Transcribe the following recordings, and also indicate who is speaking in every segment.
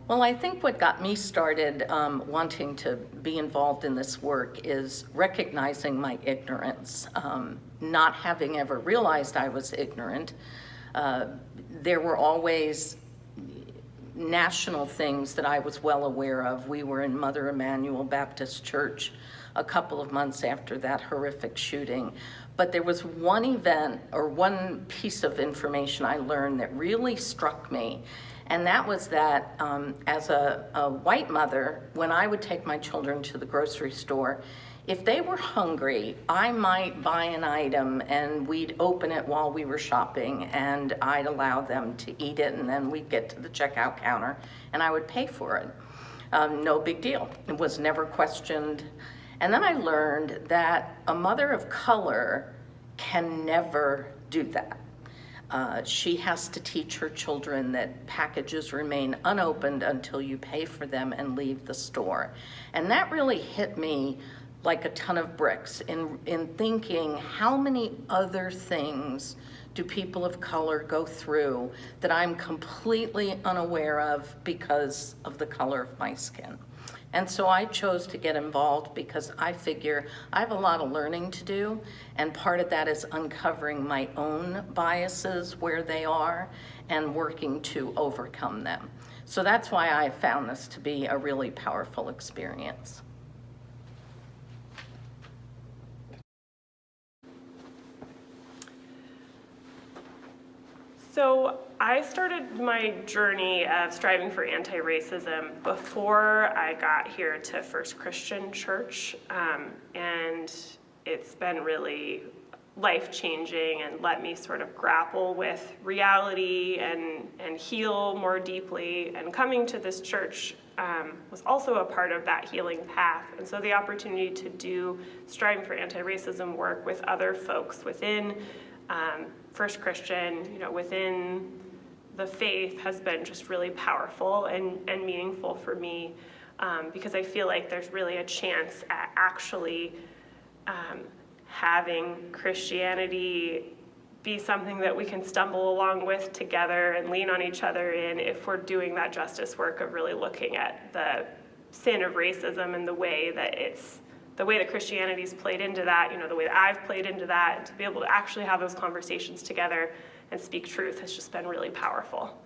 Speaker 1: Well, I think what got me started wanting to be involved in this work is recognizing my ignorance, not having ever realized I was ignorant. Uh, there were always national things that I was well aware of. We were in Mother Emanuel Baptist Church a couple of months after that horrific shooting. But there was one event or one piece of information I learned that really struck me. And that was that as a white mother, when I would take my children to the grocery store, if they were hungry, I might buy an item and we'd open it while we were shopping and I'd allow them to eat it, and then we'd get to the checkout counter and I would pay for it. No big deal. It was never questioned. And then I learned that a mother of color can never do that. She has to teach her children that packages remain unopened until you pay for them and leave the store. And that really hit me like a ton of bricks in thinking, how many other things do people of color go through that I'm completely unaware of because of the color of my skin? And so I chose to get involved because I figure I have a lot of learning to do, and part of that is uncovering my own biases where they are and working to overcome them. So that's why I found this to be a really powerful experience.
Speaker 2: So I started my journey of striving for anti-racism before I got here to First Christian Church, and it's been really life-changing and let me sort of grapple with reality and heal more deeply. And coming to this church was also a part of that healing path. And so the opportunity to do striving for anti-racism work with other folks within First Christian, within the faith has been just really powerful and meaningful for me, because I feel like there's really a chance at actually having Christianity be something that we can stumble along with together and lean on each other in if we're doing that justice work of really looking at the sin of racism and the way that Christianity's played into that, the way that I've played into that, and to be able to actually have those conversations together and speak truth has just been really powerful.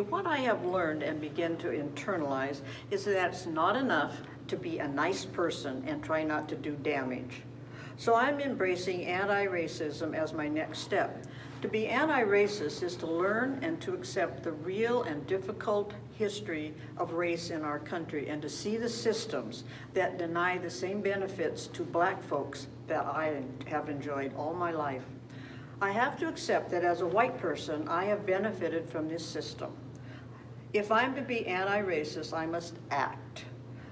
Speaker 3: What I have learned and begin to internalize is that it's not enough to be a nice person and try not to do damage. So I'm embracing anti-racism as my next step. To be anti-racist is to learn and to accept the real and difficult history of race in our country and to see the systems that deny the same benefits to Black folks that I have enjoyed all my life. I have to accept that as a white person, I have benefited from this system. If I'm to be anti-racist, I must act.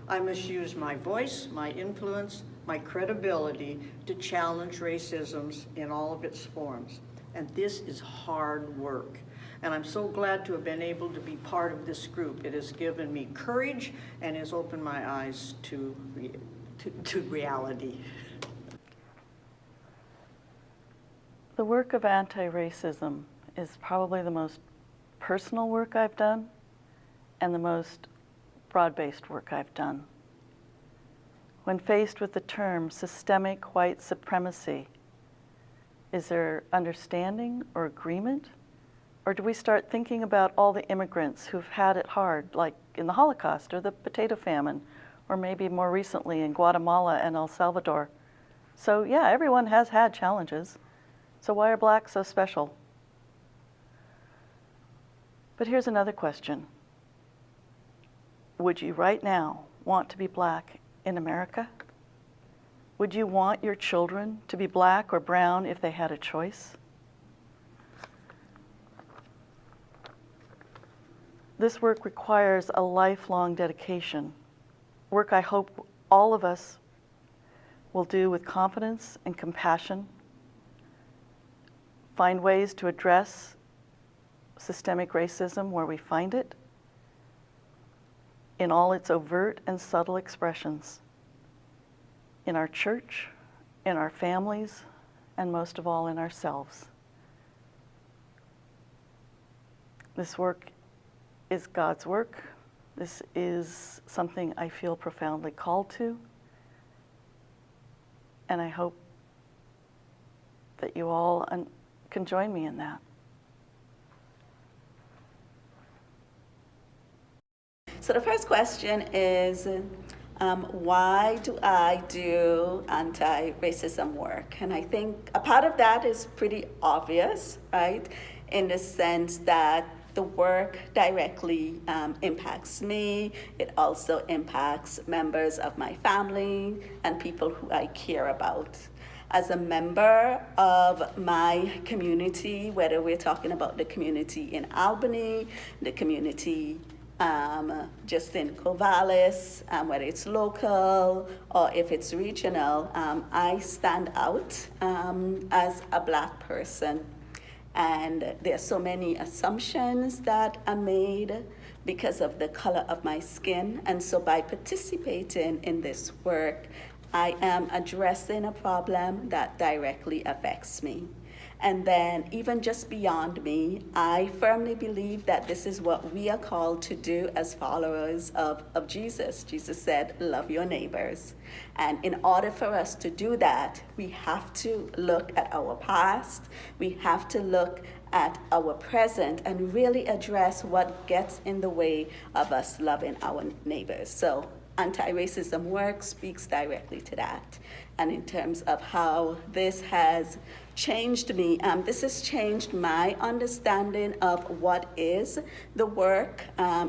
Speaker 3: I must use my voice, my influence, my credibility to challenge racism in all of its forms. And this is hard work. And I'm so glad to have been able to be part of this group. It has given me courage and has opened my eyes to reality.
Speaker 4: The work of anti-racism is probably the most personal work I've done and the most broad-based work I've done. When faced with the term systemic white supremacy, is there understanding or agreement? Or do we start thinking about all the immigrants who've had it hard, like in the Holocaust or the potato famine, or maybe more recently in Guatemala and El Salvador? So yeah, everyone has had challenges. So why are Blacks so special? But here's another question. Would you right now want to be Black in America? Would you want your children to be Black or brown if they had a choice? This work requires a lifelong dedication, work I hope all of us will do with confidence and compassion, find ways to address systemic racism where we find it, in all its overt and subtle expressions, in our church, in our families, and most of all in ourselves. This work is God's work. This is something I feel profoundly called to. And I hope that you all can join me in that.
Speaker 5: So the first question is, why do I do anti-racism work? And I think a part of that is pretty obvious, right? In the sense that the work directly impacts me. It also impacts members of my family and people who I care about. As a member of my community, whether we're talking about the community in Albany, the community just in Corvallis, whether it's local or if it's regional, I stand out as a Black person. And there's so many assumptions that are made because of the color of my skin. And so by participating in this work, I am addressing a problem that directly affects me. And then even just beyond me, I firmly believe that this is what we are called to do as followers of Jesus. Jesus said, love your neighbors. And in order for us to do that, we have to look at our past, we have to look at our present and really address what gets in the way of us loving our neighbors. So anti-racism work speaks directly to that. And in terms of how this has changed me, this has changed my understanding of what is the work.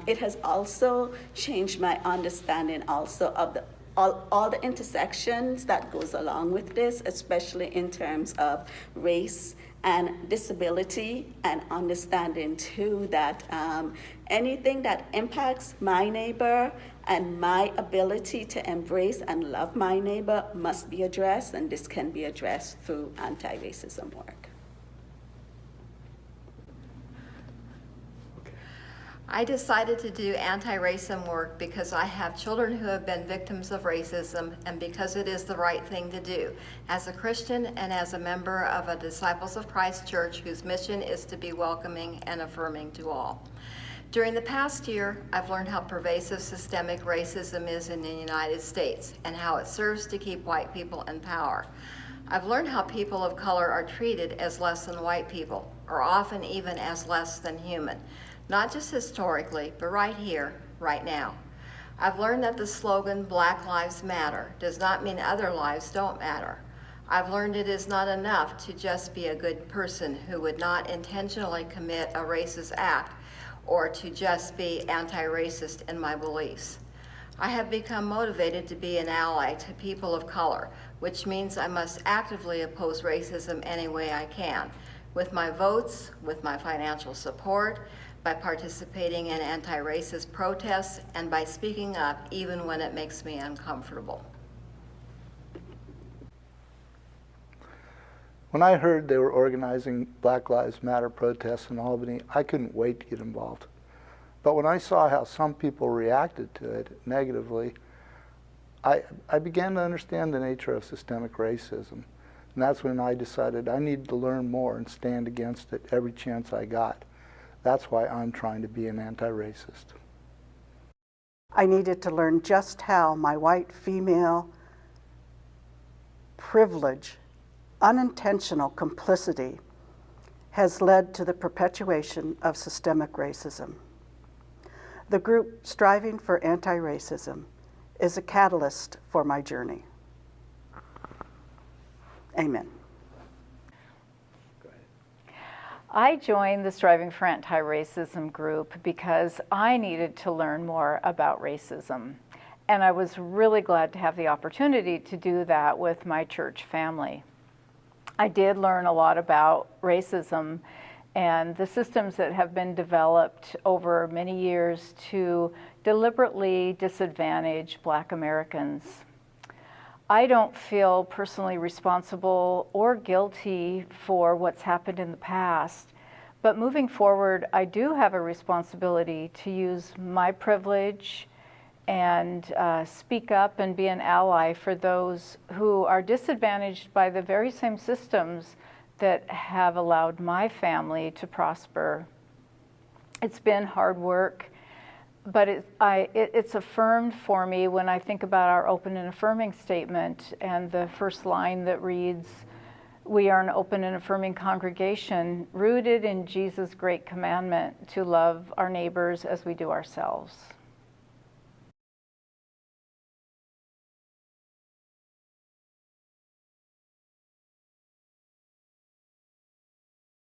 Speaker 5: It has also changed my understanding also of all the intersections that goes along with this, especially in terms of race and disability, and understanding too that anything that impacts my neighbor and my ability to embrace and love my neighbor must be addressed, and this can be addressed through anti-racism work.
Speaker 6: I decided to do anti-racism work because I have children who have been victims of racism, and because it is the right thing to do. As a Christian and as a member of a Disciples of Christ church whose mission is to be welcoming and affirming to all. During the past year, I've learned how pervasive systemic racism is in the United States and how it serves to keep white people in power. I've learned how people of color are treated as less than white people, or often even as less than human. Not just historically, but right here, right now. I've learned that the slogan, Black Lives Matter, does not mean other lives don't matter. I've learned it is not enough to just be a good person who would not intentionally commit a racist act or to just be anti-racist in my beliefs. I have become motivated to be an ally to people of color, which means I must actively oppose racism any way I can, with my votes, with my financial support, by participating in anti-racist protests, and by speaking up even when it makes me uncomfortable.
Speaker 7: When I heard they were organizing Black Lives Matter protests in Albany, I couldn't wait to get involved. But when I saw how some people reacted to it negatively, I began to understand the nature of systemic racism. And that's when I decided I needed to learn more and stand against it every chance I got. That's why I'm trying to be an anti-racist.
Speaker 8: I needed to learn just how my white female privilege, unintentional complicity, has led to the perpetuation of systemic racism. The group Striving for Anti-Racism is a catalyst for my journey. Amen.
Speaker 9: I joined the Striving for Anti-Racism group because I needed to learn more about racism. And I was really glad to have the opportunity to do that with my church family. I did learn a lot about racism and the systems that have been developed over many years to deliberately disadvantage Black Americans. I don't feel personally responsible or guilty for what's happened in the past, but moving forward, I do have a responsibility to use my privilege and speak up and be an ally for those who are disadvantaged by the very same systems that have allowed my family to prosper. It's been hard work, but it's affirmed for me when I think about our open and affirming statement and the first line that reads, "We are an open and affirming congregation rooted in Jesus' great commandment to love our neighbors as we do ourselves."